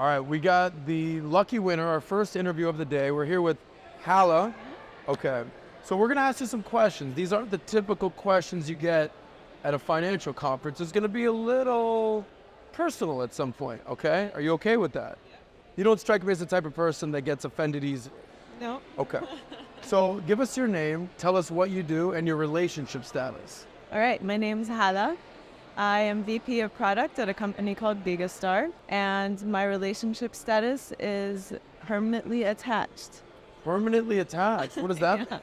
All right, we got the lucky winner, our first interview of the day. We're here with Hala. Okay, so we're gonna ask you some questions. These aren't the typical questions you get at a financial conference. It's gonna be a little personal at some point, okay? Are you okay with that? You don't strike me as the type of person that gets offended easily. No. Okay. So give us your name, tell us what you do, and your relationship status. All right, my name's Hala. I am VP of product at a company called Vastar, and my relationship status is permanently attached. Permanently attached? What is that? Yeah.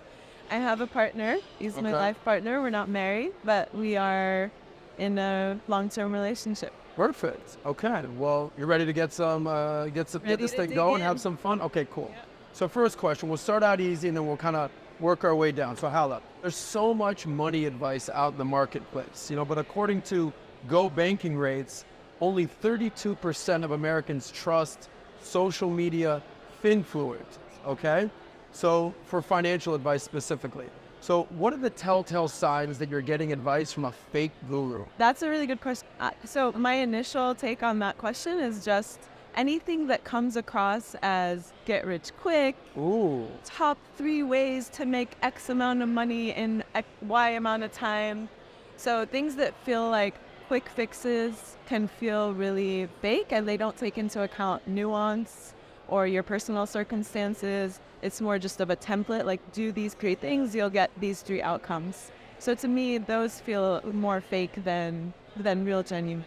I have a partner. He's my life partner. We're not married, but we are in a long-term relationship. Perfect. Okay. Well, you're ready to get this thing going, have some fun? Okay, cool. Yeah. So first question, we'll start out easy and then we'll kind of work our way down. So Hala, there's so much money advice out in the marketplace, but according to Go Banking rates, only 32% of Americans trust social media finfluencers, okay? So for financial advice specifically. So what are the telltale signs that you're getting advice from a fake guru? That's a really good question. So my initial take on that question is just anything that comes across as get rich quick, Ooh. top 3 ways to make X amount of money in Y amount of time. So things that feel like quick fixes can feel really fake, and they don't take into account nuance or your personal circumstances. It's more just of a template, like do these 3 things, you'll get these 3 outcomes. So to me, those feel more fake than real, genuine.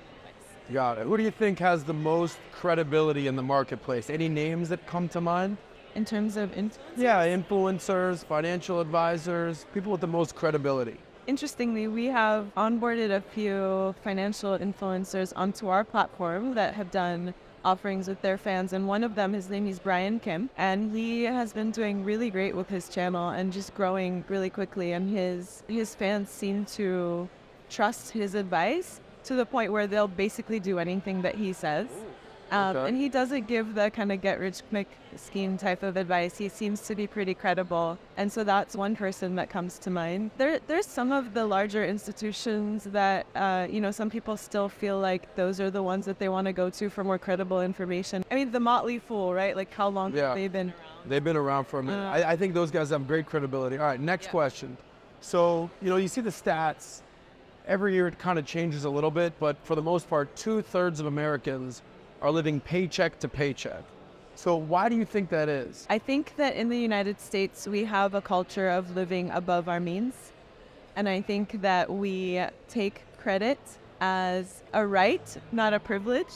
Got it. Who do you think has the most credibility in the marketplace? Any names that come to mind? In terms of influencers? Yeah, influencers, financial advisors, people with the most credibility. Interestingly, we have onboarded a few financial influencers onto our platform that have done offerings with their fans, and one of them, his name is Brian Kim, and he has been doing really great with his channel and just growing really quickly, and his fans seem to trust his advice to the point where they'll basically do anything that he says. And he doesn't give the kind of get-rich-quick scheme type of advice. He seems to be pretty credible. And so that's one person that comes to mind. There's some of the larger institutions that, some people still feel like those are the ones that they want to go to for more credible information. I mean, the Motley Fool, right? Like, how long have they been around? They've been around for a minute. I think those guys have great credibility. All right, next question. So, you see the stats. Every year it kind of changes a little bit, but for the most part, 2/3 of Americans are living paycheck to paycheck. So why do you think that is? I think that in the United States, we have a culture of living above our means. And I think that we take credit as a right, not a privilege.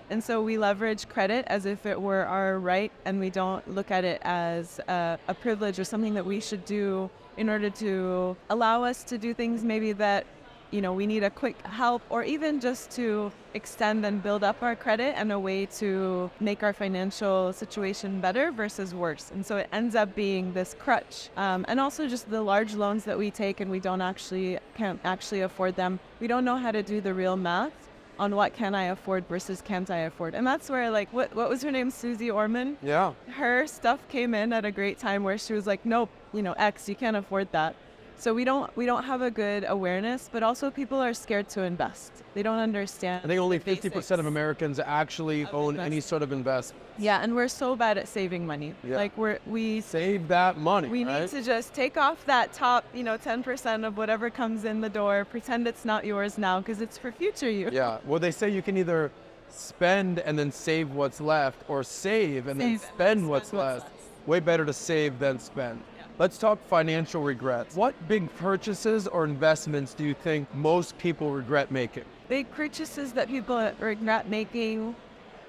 And so we leverage credit as if it were our right, and we don't look at it as a privilege or something that we should do in order to allow us to do things maybe that we need a quick help, or even just to extend and build up our credit and a way to make our financial situation better versus worse. And so it ends up being this crutch. And also just the large loans that we take and we can't actually afford them. We don't know how to do the real math on what can I afford versus can't I afford. And that's where, like, what was her name? Susie Orman? Yeah. Her stuff came in at a great time where she was like, nope, X, you can't afford that. So we don't have a good awareness, but also people are scared to invest. They don't understand. I think only 50% of Americans actually own any sort of investment. Yeah, and we're so bad at saving money. Yeah. Like we save that money. We need to just take off that top, 10% of whatever comes in the door, pretend it's not yours now because it's for future you. Yeah. Well, they say you can either spend and then save what's left, or save and then spend what's left. Way better to save than spend. Let's talk financial regrets. What big purchases or investments do you think most people regret making? Big purchases that people regret making,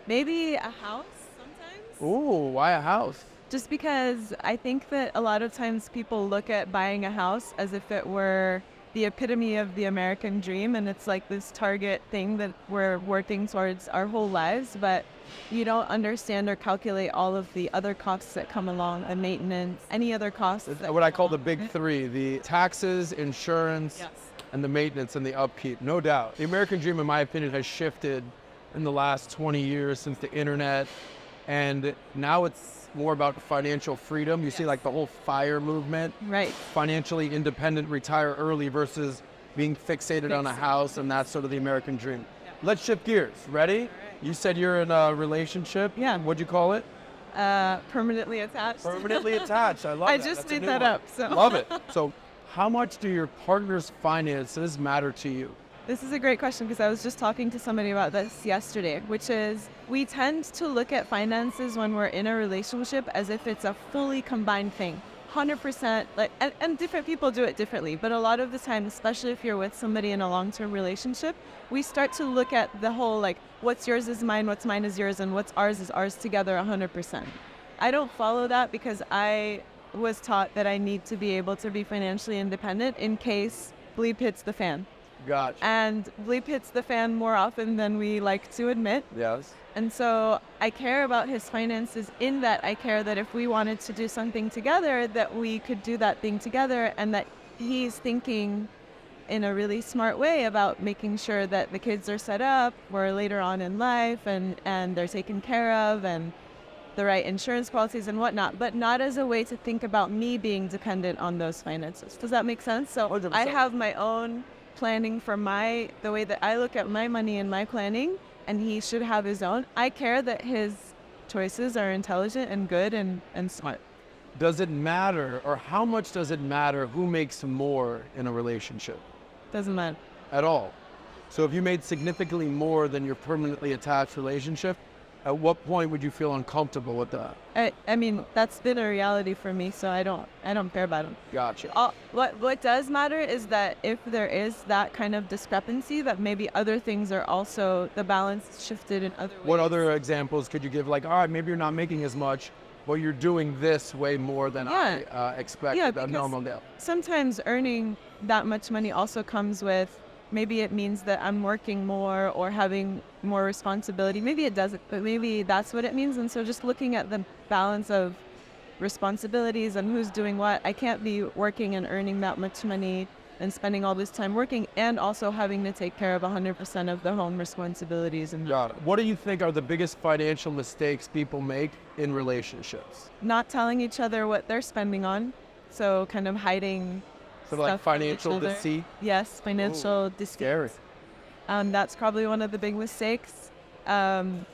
maybe a house sometimes. Ooh, why a house? Just because I think that a lot of times people look at buying a house as if it were the epitome of the American dream, and it's like this target thing that we're working towards our whole lives, but you don't understand or calculate all of the other costs that come along, and maintenance, any other costs. What I call the big 3, the taxes, insurance, and the maintenance and the upkeep, no doubt. The American dream, in my opinion, has shifted in the last 20 years since the internet, and now it's more about financial freedom. You see like the whole FIRE movement, right? Financially independent, retire early versus being fixated on a house, and that's sort of the American dream. let's shift gears. Ready? You said you're in a relationship. Yeah. What'd you call it? Permanently attached. Permanently attached. I love I that. just That's a made new that one. up. So Love it. So how much do your partner's finances matter to you? This is a great question because I was just talking to somebody about this yesterday, which is we tend to look at finances when we're in a relationship as if it's a fully combined thing. 100%, like, and different people do it differently, but a lot of the time, especially if you're with somebody in a long-term relationship, we start to look at the whole, like, what's yours is mine, what's mine is yours, and what's ours is ours together 100%. I don't follow that because I was taught that I need to be able to be financially independent in case bleep hits the fan. Gotcha. And bleep hits the fan more often than we like to admit. Yes. And so I care about his finances in that I care that if we wanted to do something together, that we could do that thing together, and that he's thinking in a really smart way about making sure that the kids are set up for later on in life and they're taken care of and the right insurance policies and whatnot, but not as a way to think about me being dependent on those finances. Does that make sense? So 100%. I have my own planning for the way that I look at my money and my planning, and he should have his own. I care that his choices are intelligent and good and smart. Does it matter, or how much does it matter who makes more in a relationship? Doesn't matter. At all. So if you made significantly more than your permanently attached relationship, at what point would you feel uncomfortable with that? I mean, that's been a reality for me, so I don't care about it. Gotcha. What does matter is that if there is that kind of discrepancy, that maybe other things are also, the balance shifted in other ways. What other examples could you give? Like, all right, maybe you're not making as much, but you're doing this way more than I expected. Yeah, a normal day. Sometimes earning that much money also comes with, maybe it means that I'm working more or having more responsibility. Maybe it doesn't, but maybe that's what it means. And so just looking at the balance of responsibilities and who's doing what. I can't be working and earning that much money and spending all this time working and also having to take care of 100% of the home responsibilities. And Got it. What do you think are the biggest financial mistakes people make in relationships? not telling each other what they're spending on. So kind of hiding So like stuff from financial each other. deceit? Yes, financial deceit. Scary. That's probably one of the big mistakes.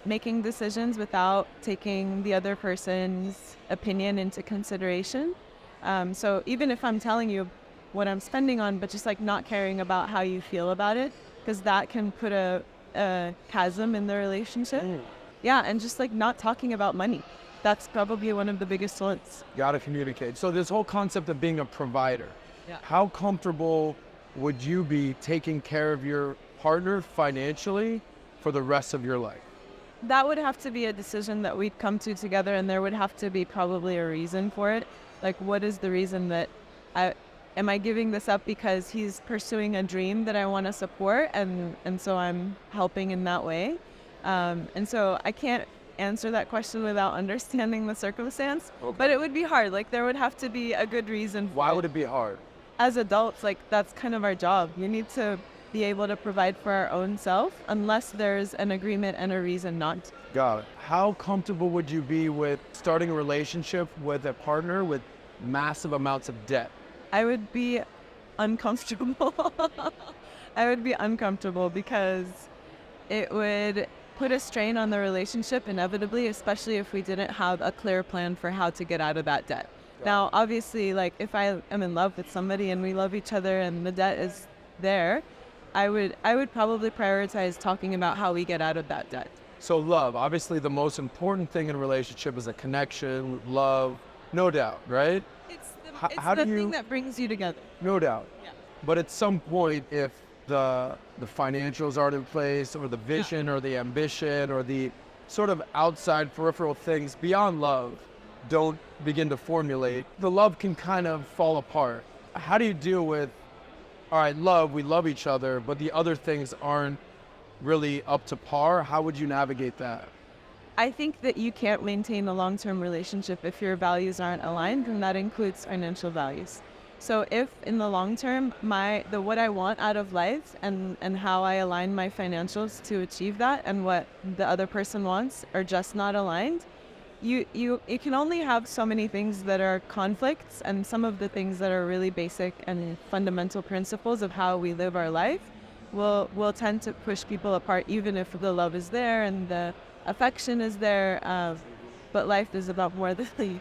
Making decisions without taking the other person's opinion into consideration. So even if I'm telling you what I'm spending on, but just like not caring about how you feel about it, because that can put a chasm in the relationship. Yeah, and just like not talking about money. That's probably one of the biggest ones. Got to communicate. So this whole concept of being a provider, Yeah. how comfortable would you be taking care of your partner financially for the rest of your life? That would have to be a decision that we'd come to together, and there would have to be probably a reason for it. Like, what is the reason that am I giving this up because he's pursuing a dream that I want to support, and so I'm helping in that way? And so I can't answer that question without understanding the circumstance, Okay. but it would be hard. Like, there would have to be a good reason. Why would it be hard? As adults, like, that's kind of our job. You need to be able to provide for our own self unless there's an agreement and a reason not to. Got it. How comfortable would you be with starting a relationship with a partner with massive amounts of debt? I would be uncomfortable. I would be uncomfortable because it would put a strain on the relationship inevitably, especially if we didn't have a clear plan for how to get out of that debt. Now, obviously, like, if I am in love with somebody and we love each other and the debt is there, I would probably prioritize talking about how we get out of that debt. So love, obviously the most important thing in a relationship is a connection, love, no doubt, right? It's how the do you- thing that brings you together. No doubt. Yeah. But at some point, if the financials aren't in place, or the vision or the ambition or the sort of outside peripheral things beyond love don't begin to formulate, the love can kind of fall apart. How do you deal with, all right, we love each other, but the other things aren't really up to par? How would you navigate that? I think that you can't maintain a long-term relationship if your values aren't aligned, and that includes financial values. So if in the long term, what I want out of life and how I align my financials to achieve that and what the other person wants are just not aligned, you can only have so many things that are conflicts, and some of the things that are really basic and fundamental principles of how we live our life will tend to push people apart, even if the love is there and the affection is there. But life is about more than the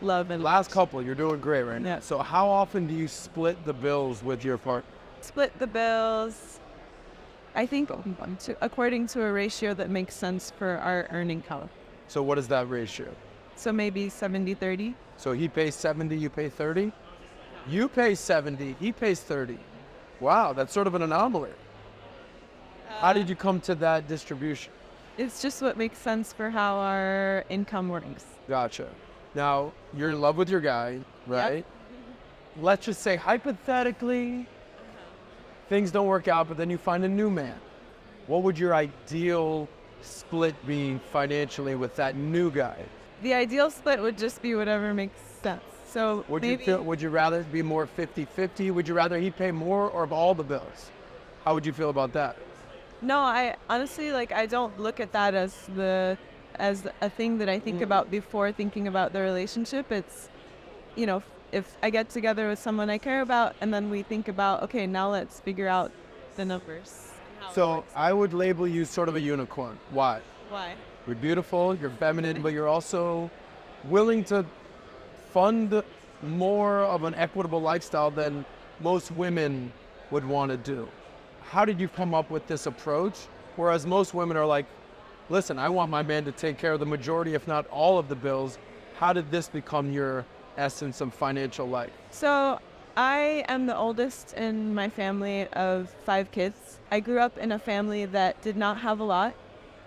love and Last couple, you're doing great right now. Yeah. So how often do you split the bills with your partner? split the bills. I think according to a ratio that makes sense for our earning power. So what is that ratio? So maybe 70-30. So he pays 70, you pay 30? You pay 70, he pays 30. Wow, that's sort of an anomaly. How did you come to that distribution? It's just what makes sense for how our income works. Gotcha. Now, you're in love with your guy, right? Let's just say, hypothetically, things don't work out, but then you find a new man. What would your ideal split be financially with that new guy? The ideal split would just be whatever makes sense. So Would maybe would you rather it be more 50-50? Would you rather he pay more or of all the bills? How would you feel about that? no, I honestly I don't look at that as a thing that I think about before thinking about the relationship. It's if I get together with someone I care about and then we think about, okay, now let's figure out the numbers. So I would label you sort of a unicorn. Why? Why? You're beautiful, you're feminine, but you're also willing to fund more of an equitable lifestyle than most women would want to do. How did you come up with this approach? Whereas most women are like, listen, I want my man to take care of the majority, if not all of the bills. How did this become your essence of financial life? So I am the oldest in my family of 5 kids. I grew up in a family that did not have a lot,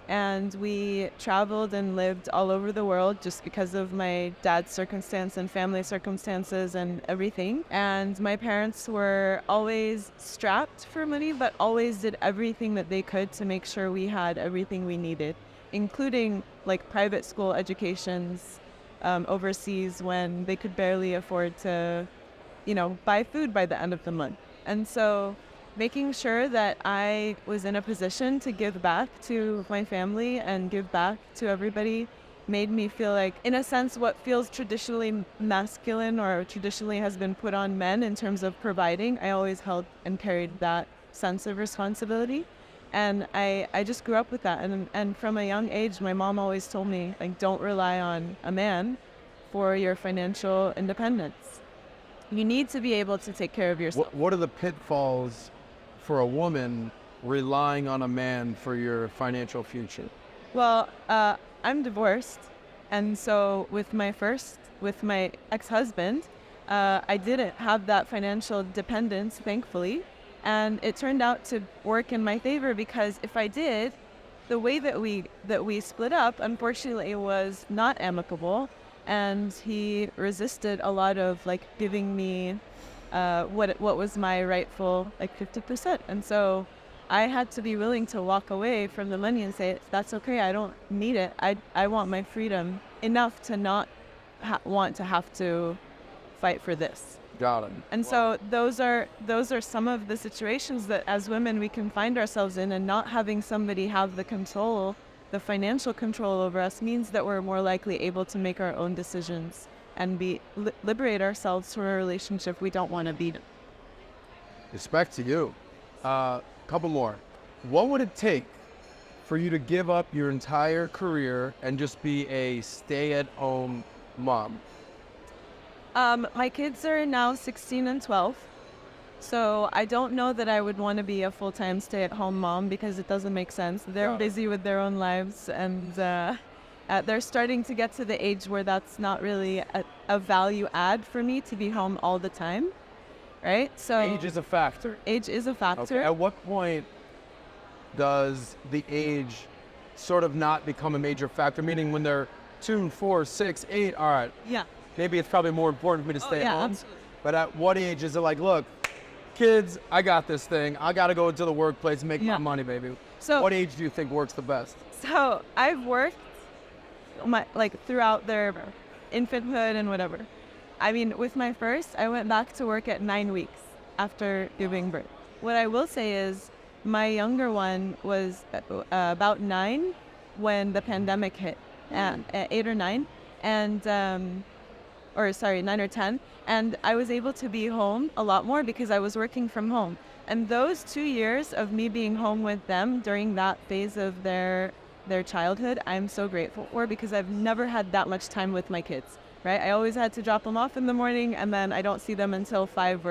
and we traveled and lived all over the world just because of my dad's circumstance and family circumstances and everything. And my parents were always strapped for money, but always did everything that they could to make sure we had everything we needed, including private school educations overseas when they could barely afford to buy food by the end of the month. And so making sure that I was in a position to give back to my family and give back to everybody made me feel like, in a sense, what feels traditionally masculine or traditionally has been put on men in terms of providing, I always held and carried that sense of responsibility. And I just grew up with that. And from a young age, my mom always told me, don't rely on a man for your financial independence. You need to be able to take care of yourself. What are the pitfalls for a woman relying on a man for your financial future? Well, I'm divorced. And so with my ex-husband, I didn't have that financial dependence, thankfully. And it turned out to work in my favor because if I did, the way that we split up, unfortunately, was not amicable. And he resisted a lot of giving me what was my rightful 50%. And so I had to be willing to walk away from the money and say, that's okay, I don't need it. I want my freedom enough to not want to have to fight for this. Got it. And so those are some of the situations that as women we can find ourselves in, and not having somebody have the control, the financial control over us, means that we're more likely able to make our own decisions and liberate ourselves from a relationship we don't want to be in. Respect to you. Couple more. What would it take for you to give up your entire career and just be a stay-at-home mom? My kids are now 16 and 12, so I don't know that I would want to be a full-time stay-at-home mom because it doesn't make sense. They're busy with their own lives, and they're starting to get to the age where that's not really a value add for me to be home all the time, right? So Age is a factor. Age is a factor. Okay. At what point does the age sort of not become a major factor? Meaning when they're 2, 4, 6, 8, all right. Yeah. Maybe it's probably more important for me to stay at home. Absolutely. But at what age is it look, kids, I got this thing. I got to go into the workplace and make my money, baby. So what age do you think works the best? So I've worked throughout their infanthood and whatever. I mean, with my first, I went back to work at 9 weeks after giving birth. What I will say is my younger one was about 9 when the pandemic hit, at 8 or 9. And 9 or 10, and I was able to be home a lot more because I was working from home. And those 2 years of me being home with them during that phase of their childhood, I'm so grateful for, because I've never had that much time with my kids, right? I always had to drop them off in the morning, and then I don't see them until 5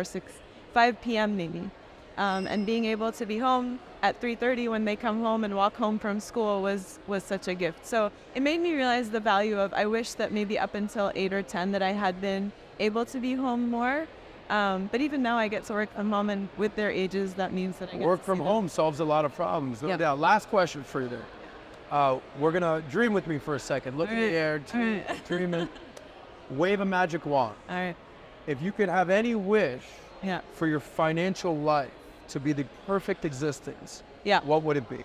p.m. maybe. And being able to be home at 3:30 when they come home and walk home from school was such a gift. So it made me realize the value of, I wish that maybe up until 8 or 10 that I had been able to be home more. But even now I get to work from home, and with their ages, that means that I get Work to from see home solves a lot of problems. No Yep. doubt. Last question for you there. We're gonna dream with me for a second. Look in the air, dream it. Wave a magic wand. them. All right. If you could have any wish Yeah. for your financial life to be the perfect existence, Yeah. what would it be?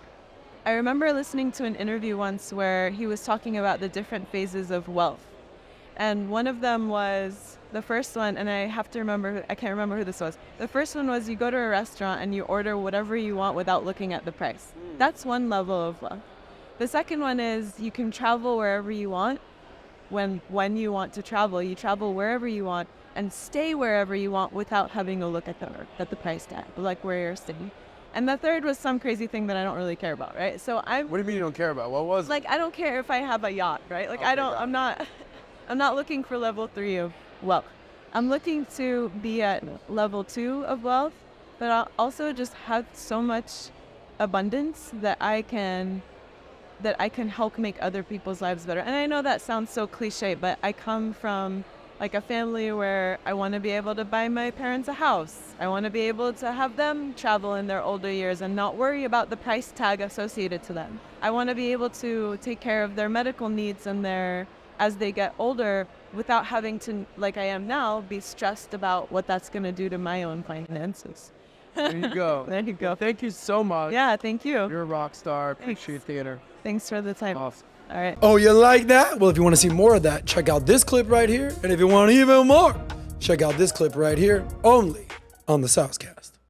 I remember listening to an interview once where he was talking about the different phases of wealth. And one of them was, the first one, and I can't remember who this was. The first one was, you go to a restaurant and you order whatever you want without looking at the price. That's one level of wealth. The second one is, you can travel wherever you want. When you want to travel, you travel wherever you want and stay wherever you want without having to look at the price tag, like where you're staying. And the third was some crazy thing that I don't really care about, right? So What do you mean you don't care about? What was it? like, I don't care if I have a yacht, right? Like, Okay, got it. I'm not looking for level 3 of wealth. I'm looking to be at level 2 of wealth, but I'll also just have so much abundance that I can help make other people's lives better. And I know that sounds so cliche, but I come from like a family where I want to be able to buy my parents a house. I want to be able to have them travel in their older years and not worry about the price tag associated to them. I want to be able to take care of their medical needs and as they get older, without having to, like I am now, be stressed about what that's going to do to my own finances. There you go. There you go. Well, thank you so much. Yeah, thank you. You're a rock star. Appreciate theater. Thanks for the time. Awesome. All right. Oh, you like that? Well, if you want to see more of that, check out this clip right here. And if you want even more, check out this clip right here, only on the SOSCAST.